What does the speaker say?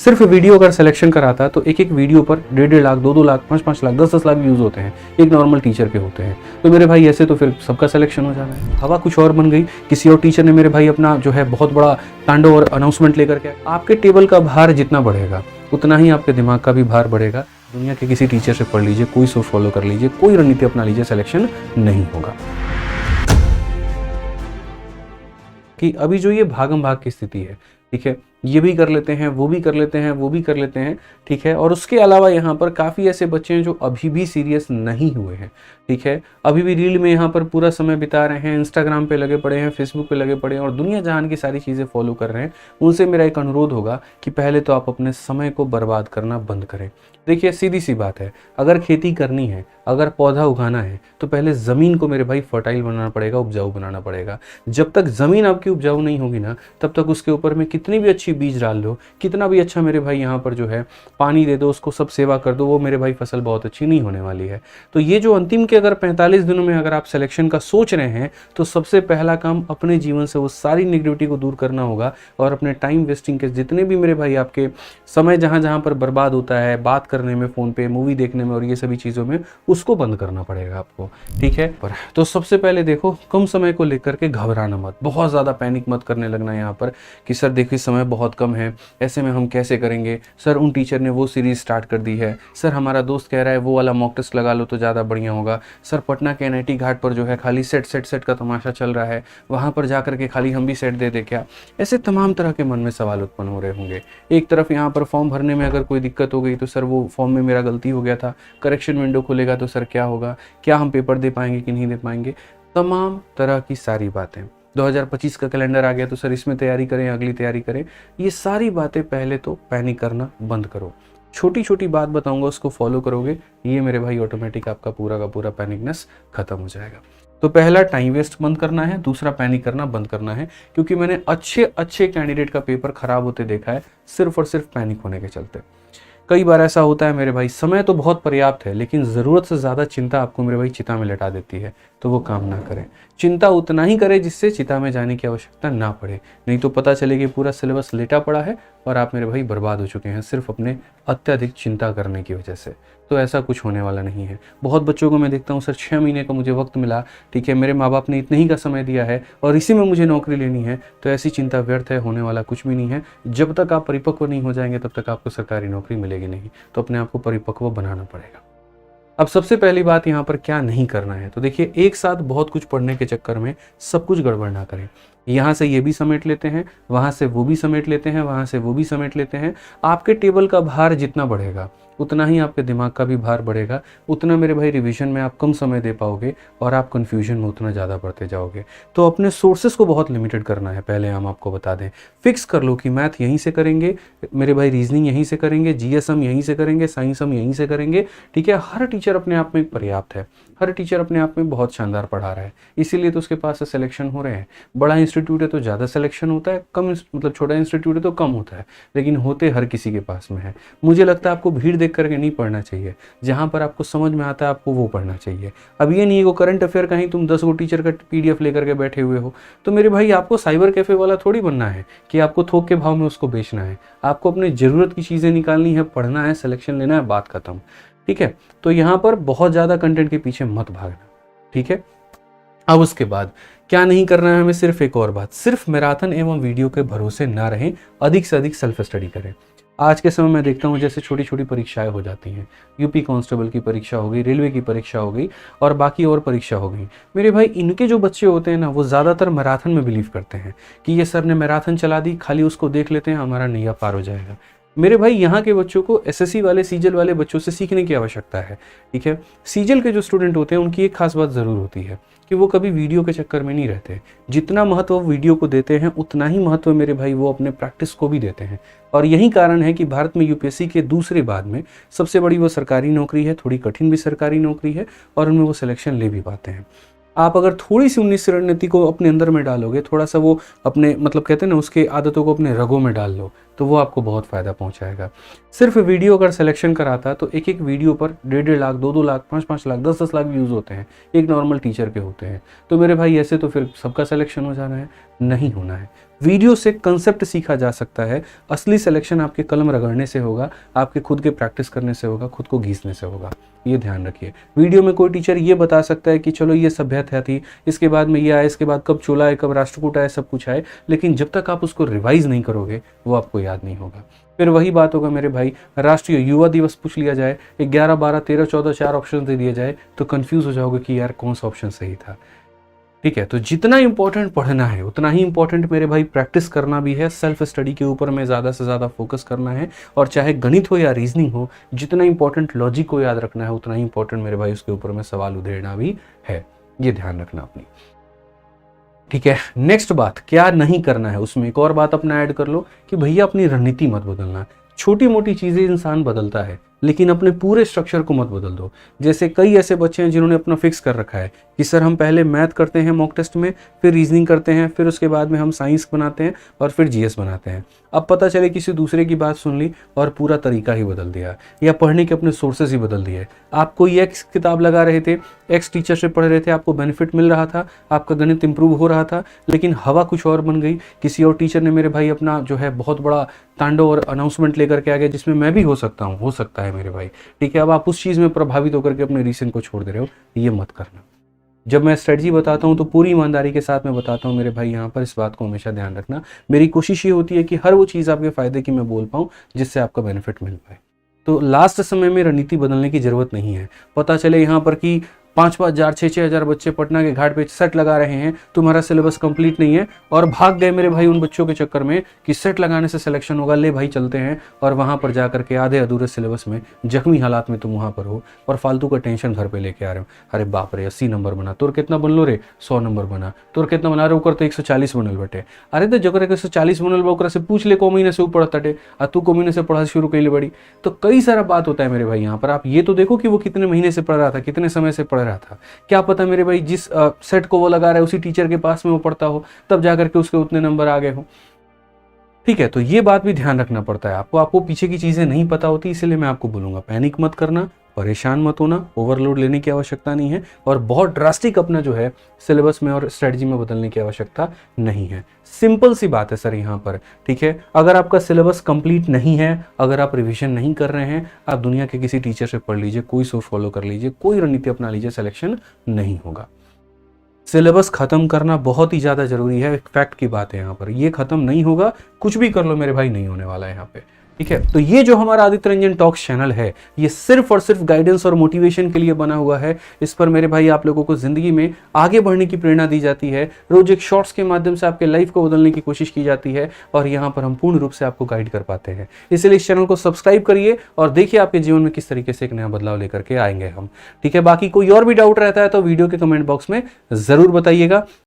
सिर्फ वीडियो अगर सिलेक्शन कराता है तो एक एक वीडियो पर 1.5 लाख 2-2 लाख 5-5 लाख 10-10 लाख व्यूज़ होते हैं, एक नॉर्मल टीचर के होते हैं। तो मेरे भाई ऐसे तो फिर सबका सिलेक्शन हो जाना है। हवा कुछ और बन गई, किसी और टीचर ने मेरे भाई अपना जो है बहुत बड़ा तांडव और अनाउंसमेंट लेकर के आपके टेबल का भार जितना बढ़ेगा उतना ही आपके दिमाग का भी भार बढ़ेगा। दुनिया के किसी टीचर से पढ़ लीजिए, कोई सोच फॉलो कर लीजिए, कोई रणनीति अपना लीजिए, सिलेक्शन नहीं होगा। कि अभी जो ये भागम भाग की स्थिति है, ठीक है, ये भी कर लेते हैं, वो भी कर लेते हैं, वो भी कर लेते हैं, ठीक है। और उसके अलावा यहाँ पर काफ़ी ऐसे बच्चे हैं जो अभी भी सीरियस नहीं हुए हैं, ठीक है, अभी भी रील में यहाँ पर पूरा समय बिता रहे हैं, इंस्टाग्राम पे लगे पड़े हैं, फेसबुक पे लगे पड़े हैं और दुनिया जहान की सारी चीज़ें फॉलो कर रहे हैं। उनसे मेरा एक अनुरोध होगा कि पहले तो आप अपने समय को बर्बाद करना बंद करें। देखिए सीधी सी बात है, अगर खेती करनी है, अगर पौधा उगाना है तो पहले ज़मीन को मेरे भाई फर्टाइल बनाना पड़ेगा, उपजाऊ बनाना पड़ेगा। जब तक ज़मीन आपकी उपजाऊ नहीं होगी ना, तब तक उसके ऊपर में कितनी भी अच्छी बीज डाल लो, कितना भी अच्छा मेरे भाई यहाँ पर जो है पानी दे दो, उसको सब सेवा कर दो, वो मेरे भाई फसल बहुत अच्छी नहीं होने वाली है। तो ये जो अंतिम के अगर 45 दिनों में अगर आप सिलेक्शन का सोच रहे हैं तो सबसे पहला काम अपने जीवन से वो सारी नेगेटिविटी को दूर करना होगा और अपने टाइम वेस्टिंग के जितने भी मेरे भाई आपके समय जहाँ जहाँ पर बर्बाद होता है बात करने में, फ़ोन पे, मूवी देखने में और ये सभी चीज़ों में, उसको बंद करना पड़ेगा आपको, ठीक है। पर तो सबसे पहले देखो, कम समय को लेकर के घबराना मत, बहुत ज़्यादा पैनिक मत करने लगना यहाँ पर कि सर देखिए समय बहुत कम है, ऐसे में हम कैसे करेंगे, सर उन टीचर ने वो सीरीज़ स्टार्ट कर दी है, सर हमारा दोस्त कह रहा है वो वाला मॉक टेस्ट लगा लो तो ज़्यादा बढ़िया होगा, सर पटना के NIT घाट पर जो है खाली सेट का तमाशा चल रहा है, वहाँ पर जा कर के खाली हम भी सेट दे दे क्या। ऐसे तमाम तरह के मन में सवाल उत्पन्न हो रहे होंगे। एक तरफ यहाँ पर फॉर्म भरने में अगर कोई दिक्कत हो गई तो सर वो फॉर्म में मेरा गलती हो गया था, करेक्शन विंडो खुलेगा तो सर क्या होगा, क्या हम पेपर दे पाएंगे कि नहीं दे पाएंगे, तमाम तरह की सारी बातें। 2025 का कैलेंडर आ गया तो सर इसमें तैयारी करें, अगली तैयारी करें, ये सारी बातें पहले तो पैनिक करना बंद करो। छोटी छोटी बात बताऊंगा, उसको फॉलो करोगे, ये मेरे भाई ऑटोमेटिक आपका पूरा का पूरा पैनिकनेस खत्म हो जाएगा। तो पहला टाइम वेस्ट बंद करना है, दूसरा पैनिक करना बंद करना है, क्योंकि मैंने अच्छे अच्छे कैंडिडेट का पेपर खराब होते देखा है सिर्फ और सिर्फ पैनिक होने के चलते। कई बार ऐसा होता है मेरे भाई, समय तो बहुत पर्याप्त है लेकिन ज़रूरत से ज़्यादा चिंता आपको मेरे भाई चिता में लटा देती है, तो वो काम ना करें। चिंता उतना ही करें जिससे चिता में जाने की आवश्यकता ना पड़े, नहीं तो पता चले कि पूरा सिलेबस लेटा पड़ा है और आप मेरे भाई बर्बाद हो चुके हैं सिर्फ अपने अत्यधिक चिंता करने की वजह से। तो ऐसा कुछ होने वाला नहीं है। बहुत बच्चों को मैं देखता हूँ, सर 6 महीने का मुझे वक्त मिला, ठीक है, मेरे माँ बाप ने इतने ही का समय दिया है और इसी में मुझे नौकरी लेनी है, तो ऐसी चिंता व्यर्थ है, होने वाला कुछ भी नहीं है। जब तक आप परिपक्व नहीं हो जाएंगे तब तक आपको सरकारी नौकरी मिलेगी नहीं, तो अपने आप को परिपक्व बनाना पड़ेगा। अब सबसे पहली बात यहाँ पर क्या नहीं करना है, तो देखिए एक साथ बहुत कुछ पढ़ने के चक्कर में सब कुछ गड़बड़ ना करें। यहाँ से ये भी समेट लेते हैं, वहाँ से वो भी समेट लेते हैं, वहाँ से वो भी समेट लेते हैं। आपके टेबल का भार जितना बढ़ेगा उतना ही आपके दिमाग का भी भार बढ़ेगा, उतना मेरे भाई रिवीजन में आप कम समय दे पाओगे और आप कन्फ्यूजन में उतना ज़्यादा बढ़ते जाओगे। तो अपने सोर्सेज को बहुत लिमिटेड करना है। पहले हम आपको बता दें, फिक्स कर लो कि मैथ यहीं से करेंगे मेरे भाई, रीजनिंग यहीं से करेंगे, GS हम यहीं से करेंगे, साइंस हम यहीं से करेंगे, ठीक है। हर टीचर अपने आप में पर्याप्त है, हर टीचर अपने आप में बहुत शानदार पढ़ा रहा है, इसीलिए तो उसके पास से सिलेक्शन हो रहे हैं। बड़ा इंस्टीट्यूट है तो ज़्यादा सिलेक्शन होता है, कम मतलब छोटा इंस्टीट्यूट है तो कम होता है, लेकिन होते हर किसी के पास में है। मुझे लगता है आपको भीड़ देख करके नहीं पढ़ना चाहिए, जहाँ पर आपको समझ में आता है आपको वो पढ़ना चाहिए। अब ये नहीं है वो करंट अफेयर कहीं तुम 10 गो टीचर का PDF लेकर के बैठे हुए हो, तो मेरे भाई आपको साइबर कैफे वाला थोड़ी बनना है कि आपको थोक के भाव में उसको बेचना है। आपको अपनी ज़रूरत की चीज़ें निकालनी है, पढ़ना है, सिलेक्शन लेना है, बात खत्म, ठीक है। तो यहाँ पर बहुत ज़्यादा कंटेंट के पीछे मत भागना, ठीक है। अब उसके बाद क्या नहीं करना है हमें, सिर्फ एक और बात, सिर्फ मैराथन एवं वीडियो के भरोसे ना रहें, अधिक से अधिक सेल्फ स्टडी करें। आज के समय में देखता हूँ जैसे छोटी छोटी परीक्षाएं हो जाती हैं, UP कांस्टेबल की परीक्षा हो गई, रेलवे की परीक्षा हो गई और बाकी और परीक्षा हो गई। मेरे भाई इनके जो बच्चे होते हैं ना, वो ज़्यादातर मैराथन में बिलीव करते हैं कि ये सर ने मैराथन चला दी, खाली उसको देख लेते हैं, हमारा नैया पार हो जाएगा। मेरे भाई यहाँ के बच्चों को SSC वाले, सीजल वाले बच्चों से सीखने की आवश्यकता है, ठीक है। सीजल के जो स्टूडेंट होते हैं उनकी एक खास बात ज़रूर होती है कि वो कभी वीडियो के चक्कर में नहीं रहते। जितना महत्व वीडियो को देते हैं उतना ही महत्व मेरे भाई वो अपने प्रैक्टिस को भी देते हैं। और यही कारण है कि भारत में UPSC के दूसरे बाद में सबसे बड़ी वो सरकारी नौकरी है, थोड़ी कठिन भी सरकारी नौकरी है और उनमें वो सिलेक्शन ले भी पाते हैं। आप अगर थोड़ी सी 19 रणनीति को अपने अंदर में डालोगे, थोड़ा सा वो अपने मतलब कहते हैं ना उसके आदतों को अपने रगों में डाल लो, तो वो आपको बहुत फ़ायदा पहुंचाएगा। सिर्फ वीडियो अगर सिलेक्शन कराता तो एक एक वीडियो पर 1.5 लाख, 2-2 लाख, 5-5 लाख, 10-10 लाख व्यूज़ होते हैं, एक नॉर्मल टीचर के होते हैं। तो मेरे भाई ऐसे तो फिर सबका सिलेक्शन हो जाना है, नहीं होना है। वीडियो से कंसेप्ट सीखा जा सकता है, असली सिलेक्शन आपके कलम रगड़ने से होगा, आपके खुद के प्रैक्टिस करने से होगा, खुद को घीसने से होगा, ये ध्यान रखिए। वीडियो में कोई टीचर ये बता सकता है कि चलो ये सभ्यता थी, इसके बाद में ये आया, इसके बाद कब चोला है, कब राष्ट्रकूट आया, सब कुछ आए, लेकिन जब तक आप उसको रिवाइज नहीं करोगे वो आपको याद नहीं होगा। फिर वही बात होगा मेरे भाई, राष्ट्रीय युवा दिवस पूछ लिया जाए, 11, 12, 13, 14 4 ऑप्शन दे दिए जाए तो कंफ्यूज हो जाओगे कि यार कौन सा ऑप्शन सही था। ठीक है, तो जितना इंपॉर्टेंट पढ़ना है उतना ही इंपॉर्टेंट मेरे भाई प्रैक्टिस करना भी है, सेल्फ स्टडी के ऊपर में ज़्यादा से ज़्यादा फोकस करना है। और चाहे गणित हो या रीजनिंग हो, जितना इंपॉर्टेंट लॉजिक को याद रखना है उतना ही इंपॉर्टेंट मेरे भाई उसके ऊपर में सवाल उधेड़ना भी है, ये ध्यान रखना अपनी। ठीक है, नेक्स्ट बात क्या नहीं करना है, उसमें एक और बात अपना ऐड कर लो कि भैया अपनी रणनीति मत बदलना। छोटी मोटी चीज़ें इंसान बदलता है लेकिन अपने पूरे स्ट्रक्चर को मत बदल दो। जैसे कई ऐसे बच्चे हैं जिन्होंने अपना फिक्स कर रखा है कि सर हम पहले मैथ करते हैं मॉक टेस्ट में, फिर रीजनिंग करते हैं, फिर उसके बाद में हम साइंस बनाते हैं और फिर जीएस बनाते हैं। अब पता चले किसी दूसरे की बात सुन ली और पूरा तरीका ही बदल दिया, या पढ़ने के अपने सोर्सेज ही बदल दिए। आप कोई एक्स किताब लगा रहे थे, एक्स टीचर से पढ़ रहे थे, आपको बेनिफिट मिल रहा था, आपका गणित इंप्रूव हो रहा था, लेकिन हवा कुछ और बन गई। किसी और टीचर ने मेरे भाई अपना जो है बहुत बड़ा तांडव और अनाउंसमेंट लेकर के आ गया जिसमें मैं भी हो सकता हूँ, हो सकता है मेरे भाई। ठीक है, अब आप उस चीज़ में प्रभावित होकर के अपने रीजन को छोड़ दे रहे हो, ये मत करना। जब मैं स्ट्रेटजी बताता हूँ तो पूरी ईमानदारी के साथ मैं बताता हूँ मेरे भाई, यहाँ पर इस बात को हमेशा ध्यान रखना। मेरी कोशिश ये होती है कि हर वो चीज़ आपके फ़ायदे की मैं बोल पाऊँ जिससे आपका बेनिफिट मिल पाए। तो लास्ट समय में रणनीति बदलने की ज़रूरत नहीं है। पता चले यहाँ पर कि 5-5 हज़ार 6-6 हज़ार बच्चे पटना के घाट पे सेट लगा रहे हैं, तुम्हारा सिलेबस कंप्लीट नहीं है, और भाग गए मेरे भाई उन बच्चों के चक्कर में कि सेट लगाने से सिलेक्शन होगा, ले भाई चलते हैं, और वहाँ पर जा करके आधे अधूरे सिलेबस में जख्मी हालात में तुम वहाँ पर हो और फालतू का टेंशन घर पे लेके आ रहे हो। अरे बाप रे 80 नंबर बना, तोर कितना बन लो रे, 100 नंबर बना, तोर कितना बना रहे, ओकर तो 140 बनल बटे। अरे तो जगह 140 बनल बा ओकरा से पूछ ले को महीने से ऊपर तटे, आ तू को महीने से पढ़ा शुरू कैले बड़ी। तो कई सारा बात होता है मेरे भाई यहाँ पर। आप ये तो देखो कि वो कितने महीने से पढ़ रहा था, कितने समय से पढ़ रहा था, क्या पता मेरे भाई जिस सेट को वो लगा रहा है उसी टीचर के पास में वो पढ़ता हो, तब जाकर के उसके उतने नंबर आ गए हो। ठीक है, तो ये बात भी ध्यान रखना पड़ता है आपको पीछे की चीजें नहीं पता होती, इसलिए मैं आपको बोलूंगा पैनिक मत करना, परेशान मत होना, ओवरलोड लेने की आवश्यकता नहीं है, और बहुत ड्रास्टिक अपना जो है सिलेबस में और स्ट्रेटजी में बदलने की आवश्यकता नहीं है। सिंपल सी बात है सर यहाँ पर। ठीक है, अगर आपका सिलेबस कंप्लीट नहीं है, अगर आप रिवीजन नहीं कर रहे हैं, आप दुनिया के किसी टीचर से पढ़ लीजिए, कोई सोर्स फॉलो कर लीजिए, कोई रणनीति अपना लीजिए, सिलेक्शन नहीं होगा। सिलेबस खत्म करना बहुत ही ज़्यादा जरूरी है, एक फैक्ट की बात है यहाँ पर। ये खत्म नहीं होगा, कुछ भी कर लो मेरे भाई, नहीं होने वाला है यहाँ पे। ठीक है, तो ये जो हमारा आदित्य रंजन टॉक्स चैनल है, ये सिर्फ और सिर्फ गाइडेंस और मोटिवेशन के लिए बना हुआ है। इस पर मेरे भाई आप लोगों को जिंदगी में आगे बढ़ने की प्रेरणा दी जाती है, रोज एक शॉर्ट्स के माध्यम से आपके लाइफ को बदलने की कोशिश की जाती है, और यहाँ पर हम पूर्ण रूप से आपको गाइड कर पाते हैं। इसलिए इस चैनल को सब्सक्राइब करिए और देखिए आपके जीवन में किस तरीके से एक नया बदलाव लेकर के आएंगे हम। ठीक है, बाकी कोई और भी डाउट रहता है तो वीडियो के कमेंट बॉक्स में जरूर बताइएगा।